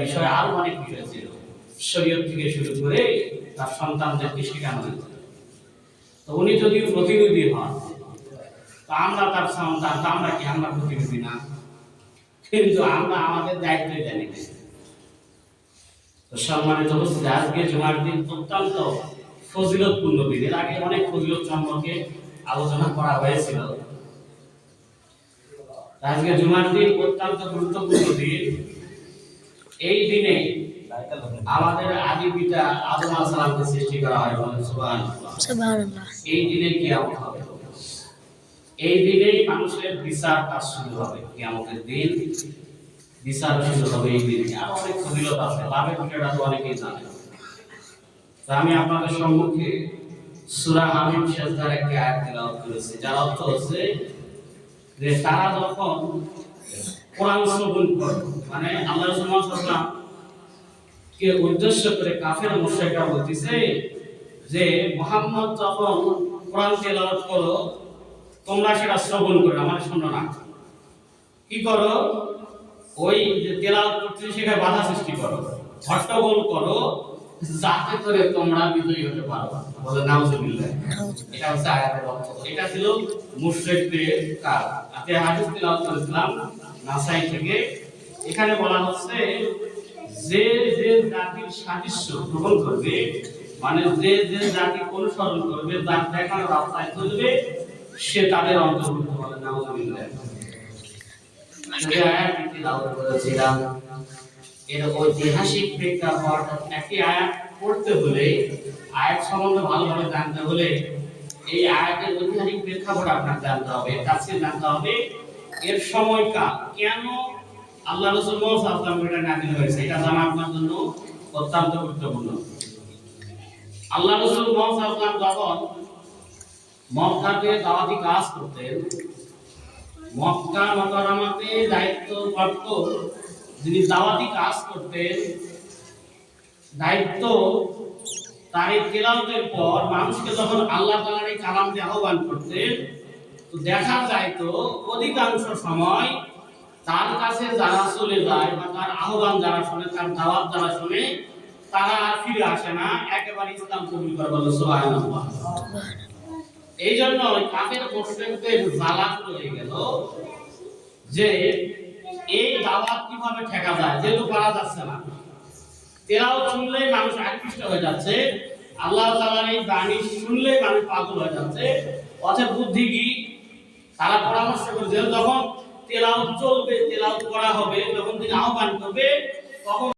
বিষয় আরো অনেক বিষয় ছিল, শরীয়ত থেকে শুরু করে তার সন্তানদেরকে শেখানো হয়েছে। তো উনি যদি প্রতিনিধি হন, তো আমরা তার সন্তান, আমরা কি আমরা প্রতিনিধি না? কিন্তু আমরা আমাদের দায়িত্বই জানি না। তো সম্মানিত উপস্থিতি, আজকে জুমার দিন অত্যন্ত ফজিলতপূর্ণ দিন। এর আগে অনেক ফজিলত সম্পর্কে আলোচনা করা হয়েছিল। আজকে জুমার দিন অত্যন্ত গুরুত্বপূর্ণ দিন। এই দিনে আমাদের আদি পিতা আদম আলাইহিস সালামকে সৃষ্টি করা হয়। সুবহানাল্লাহ। এই দিনে কিয়ামত হবে। এই দিনেই মানুষের বিচার কাজ শুরু হবে। কিয়ামতের দিন বিচার শুরু হবে এই দিনে। আর অনেক ফজিলত আছে, লাভের বিষয়টা তো অনেকেই জানে। তো আমি আপনাদের সম্মুখে সূরা হামিম সেজদার একটি আয়াত তেলাওয়াত করেছি, যার অর্থ হচ্ছে যে তারা যখন কোরআন শ্রবণ করে, মানে আল্লাহ রাসূল সাল্লাল্লাহু কে উদ্দেশ্য করে কাফের মুশরিকরা বলতেছে যে মুহাম্মদ যখন কোরআন তেলাওয়াত করো, তোমরা সেটা শ্রবণ করো, মানে শোনো না। কি করো? ওই যে তেলাওয়াত করতে সেখানে বাধা সৃষ্টি করো, হট্টগোল করো, যাতে করে তোমরা বিজয়ী হতে পারো। বলে নাউজুবিল্লাহ। এটা হচ্ছে আয়াতের অর্থ। এটা ছিল মুশরিকদের কাজ। আপনি হাদিস তেলাওয়াত করেছিলাম নাসাই থেকে। এখানে বলা হচ্ছে যে যে জাতির সাদৃশ্য গ্রহণ করবে, মানে যে যে জাতি অনুসরণ করবে, যার দেখানো রাস্তায় চলবে, সে তাদের অন্তর্ভুক্ত হবে। নাউজুবিল্লাহ। এই আয়াতটি তেলাওয়াত করেছিলাম। এর ঐতিহাসিক প্রেক্ষাপট, একটি আয়াত পড়তে হলে, আয়াত সম্বন্ধে ভালোভাবে জানতে হলে এই আয়াতের ঐতিহাসিক প্রেক্ষাপট আপনার জানতে হবে, তাফসীর জানতে হবে, এর সময়কাল, কেন আল্লাহ রাসূল সাল্লাল্লাহু আলাইহি ওয়াসাল্লাম এটা নাযিল হয়েছে, এটা জানা আপনার জন্য অত্যন্ত গুরুত্বপূর্ণ। আল্লাহ রাসূল সাল্লাল্লাহু আলাইহি ওয়াসাল্লাম যখন মক্কাতে দাওয়াতি কাজ করতেন, মক্কা মুকাররমাতে দায়িত্বপ্রাপ্ত যিনি দাওয়াতি কাজ করতেন, দায়িত্ব তার তেলাওয়াতের পর মানুষকে যখন আল্লাহ তাআলার এই কালাম দিয়ে আহ্বান করতেন, তো দেখা যায় তো অধিকাংশ সময় তার কাছে যারা চলে যায় বা তার আহ্বান যারা শুনে, তার দাওয়াত যারা শুনে, তারা আর ফিরে আসে না, একেবারে ইসলাম কবুল করে। বলে সুবহানাল্লাহ। এই জন্য কাফের মুশরিকদের জ্বালা শুরু হয়ে গেল যে এই দাওয়াত কিভাবে ঠেকা যায়, যেহেতু পারা যাচ্ছে না। তেলাওয়াত শুনলেই মানুষ আকৃষ্ট হয়ে যাচ্ছে, আল্লাহ তাআলার এই বাণী শুনলেই মানুষ পাগল হয়ে যাচ্ছে। অতএব বুদ্ধি কি? তারা পরামর্শ করছে যখন তেলাওয়াত চলবে, তেলাওয়াত করা হবে, যখন তিনি আহ্বান করবে, তখন